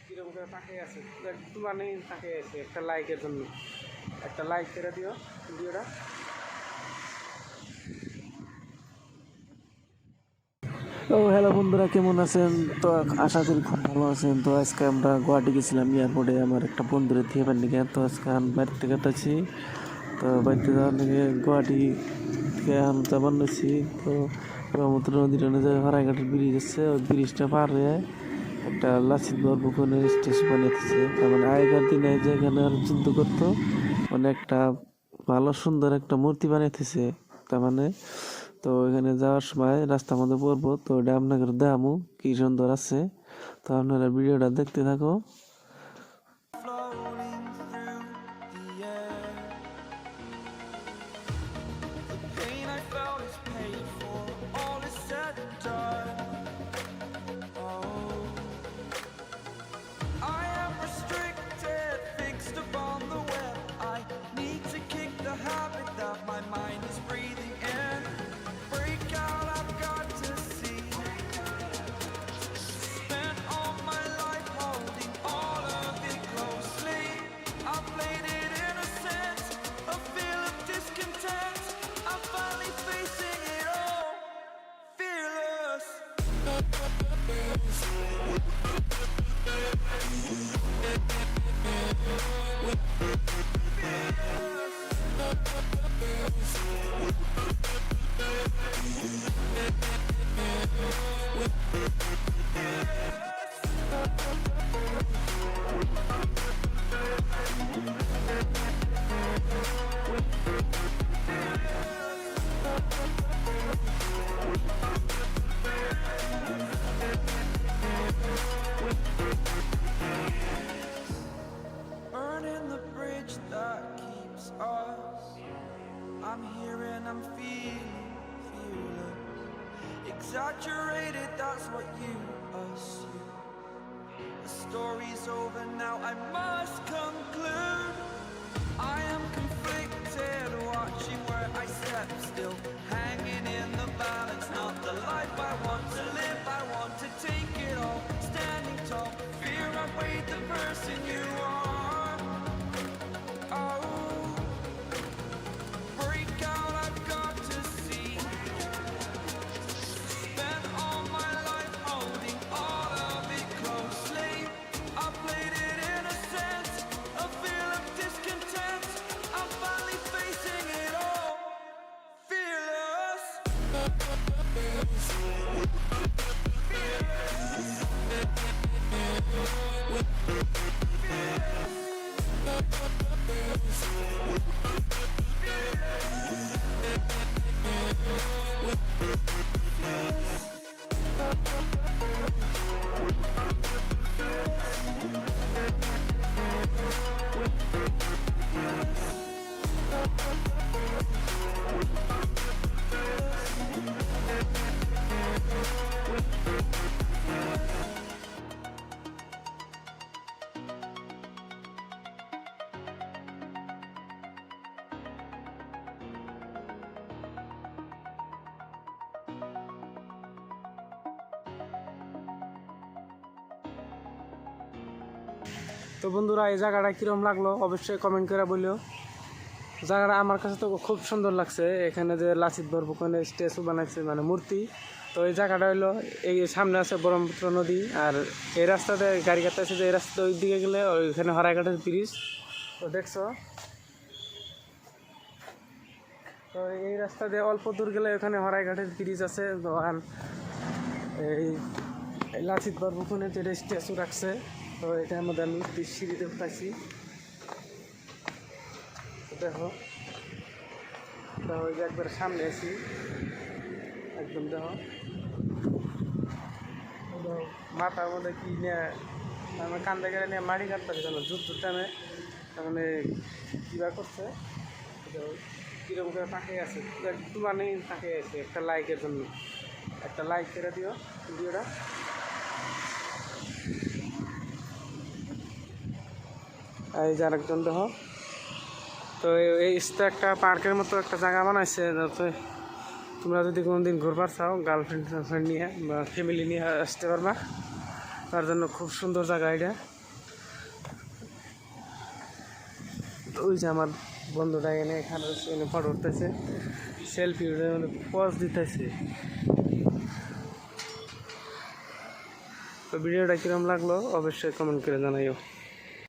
কিরকম করে তাকিয়ে আছে, একটু মানে তাকিয়ে আছে একটা লাইকের জন্য। একটা লাইক করে দিও ভিডিওটা। তো হ্যালো বন্ধুরা, কেমন আছেন? তো আশা করি খুব ভালো আছেন। তো আজকে আমরা গুয়াহাটি গেছিলাম এয়ারপোর্টে আমার একটা বন্ধুরে দিয়ে নিয়ে। তো আজকে আমি বাড়ি থেকে যাচ্ছি। তো বাড়িতে যাওয়ার দিকে গুয়াহাটি থেকে আমি যাবার নিচ্ছি। তো ব্রহ্মপুত্র নদীর যে হরাইঘাটের ব্রিজ আছে, ওই ব্রিজটা পার হয়ে একটা লাচিত বরফুকনের স্টেশন বানিয়েছে। তার মানে আগেকার দিনে যেখানে যুদ্ধ করতো, মানে একটা ভালো সুন্দর একটা মূর্তি বানিয়েছে। তার মানে তো এখানে যাওয়ার সময় রাস্তার মধ্যে পড়বো, তো এটা আপনাকে দেখামু কি সুন্দর আছে। তো আপনারা ভিডিওটা দেখতে থাকো। I'm here and I'm feeling fearless. Exaggerated, that's what you assume. The story's over now, I must conclude. I am conflicted, watching where I step still, hanging in the balance. Not the life I want to live, I want to take it all. Standing tall, fear I weighed the person you are. Oh, তো বন্ধুরা, এই জায়গাটা কীরকম লাগলো অবশ্যই comment করে বলিও। জায়গাটা আমার কাছে তো খুব সুন্দর লাগছে। এখানে যে লাচিত বরফুকনের স্ট্যাচু বানাইছে, মানে মূর্তি। তো এই জায়গাটা হলো, এই সামনে আছে ব্রহ্মপুত্র নদী, আর এই রাস্তাতে গাড়ি কাটতে আছে, যে এই রাস্তাতে ওই দিকে গেলে ওইখানে হরাইঘাটের ব্রিজ। তো দেখছো, তো এই রাস্তা দিয়ে অল্প দূর গেলে ওখানে হরাইঘাটের ব্রিজ আছে। তো এই লাচিত বরফুকনের যে স্ট্যাচু রাখছে, তো এটার মধ্যে আমি সিঁড়িতে পাইছি। দেখো, ওই যে একবার সামনে আছি একদম। দেখো মাথার মধ্যে কি নিয়ে আমার কান্দে গেলে নিয়ে মাড়ি কাটতেছে কেন, যুদ্ধ টানে মানে কীভাবে করছে, কীরকম করে তাকিয়ে আছে, একটু মানে তাকিয়ে আছে একটা লাইকের জন্য। একটা লাইক করে দিও ভিডিওটা। এই যে আরেকজন দেখো, তো এই একটা পার্কের মতো একটা জায়গা বানাইছে, যাতে তোমরা যদি কোনোদিন ঘুরবার চাও গার্লফ্রেন্ড নিয়ে বা ফ্যামিলি নিয়ে আসতে পারবা। তার জন্য খুব সুন্দর জায়গা এটা। ওই যে আমার বন্ধুটা এখানে ফটো উঠতেছে, সেলফি পজ দিতেছে। তো ভিডিওটা কিরম লাগলো অবশ্যই কমেন্ট করে জানাইও।